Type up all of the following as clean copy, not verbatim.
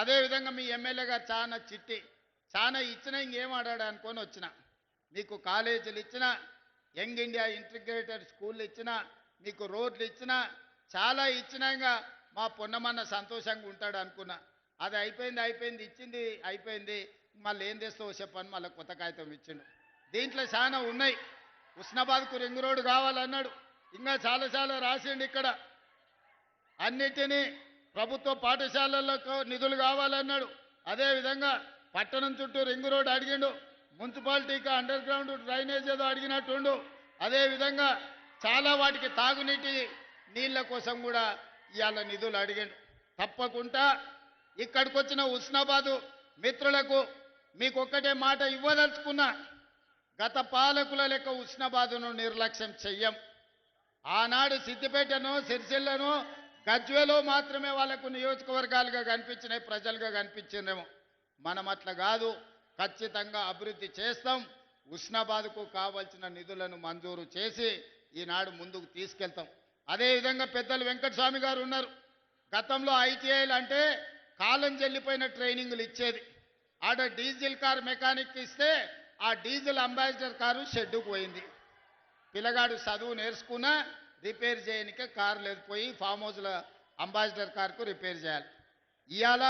అదేవిధంగా మీ ఎమ్మెల్యే గారు చాలా ఇచ్చినా ఇంకేం ఆడాడు అనుకొని వచ్చిన మీకు కాలేజీలు ఇచ్చినా యంగ్ ఇండియా ఇంటిగ్రేటెడ్ స్కూళ్ళు ఇచ్చినా మీకు రోడ్లు ఇచ్చినా చాలా ఇచ్చినాక మా పొన్నమన్న సంతోషంగా ఉంటాడు అనుకున్నా అది అయిపోయింది ఇచ్చింది అయిపోయింది మళ్ళీ ఏం తెస్తావో చెప్పని మళ్ళీ కొత్త కాగితం ఇచ్చిండు దీంట్లో చాలా ఉన్నాయి హుస్నాబాద్కు రింగ్ రోడ్డు కావాలన్నాడు ఇంకా చాలా రాసిండు ఇక్కడ అన్నిటినీ ప్రభుత్వ పాఠశాలలకు నిధులు కావాలన్నాడు అదేవిధంగా పట్టణం చుట్టూ రింగ్ రోడ్ అడిగిండు మున్సిపాలిటీకి అండర్ గ్రౌండ్ డ్రైనేజ్ ఏదో అడిగినట్టుండు అదేవిధంగా చాలా వాటికి తాగునీటి నీళ్ళ కోసం కూడా ఇవాళ నిధులు అడిగిండు తప్పకుండా ఇక్కడికి వచ్చిన హుస్నాబాదు మిత్రులకు మీకు ఒక్కటే మాట ఇవ్వదలుచుకున్నా గత పాలకుల లెక్క హుస్నాబాదును నిర్లక్ష్యం చెయ్యం ఆనాడు సిద్దిపేటను సిరిసిల్లను గజ్వేలో మాత్రమే వాళ్ళకు నియోజకవర్గాలుగా కనిపించినాయి ప్రజలుగా కనిపించిందేమో మనం అట్లా కాదు ఖచ్చితంగా అభివృద్ధి చేస్తాం హుస్నాబాద్కు కావాల్సిన నిధులను మంజూరు చేసి ఈనాడు ముందుకు తీసుకెళ్తాం అదేవిధంగా పెద్దలు వెంకటస్వామి గారు ఉన్నారు గతంలో ఐటీఐలు అంటే కాలం చెల్లిపోయిన ట్రైనింగ్లు ఇచ్చేది ఆడ డీజిల్ కార్ మెకానిక్ ఇస్తే ఆ డీజిల్ అంబాసిడర్ కారు షెడ్డుకు పోయింది పిల్లగాడు చదువు నేర్చుకున్నా రిపేర్ చేయనికే కారు లేదు పోయి ఫామ్ హౌస్ల అంబాసిడర్ కార్కు రిపేర్ చేయాలి ఇవాళ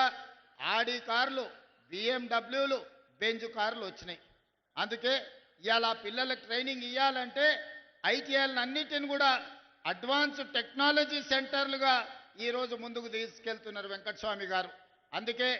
ఆడి కార్లు బిఎండబ్ల్యూలు బెంజ్ కార్లు వచ్చినాయి అందుకే ఇవాళ పిల్లలకు ట్రైనింగ్ ఇవ్వాలంటే ఐటీఐలను అన్నిటిని కూడా అడ్వాన్స్ టెక్నాలజీ సెంటర్లుగా ఈరోజు ముందుకు తీసుకెళ్తున్నారు వెంకటస్వామి గారు అందుకే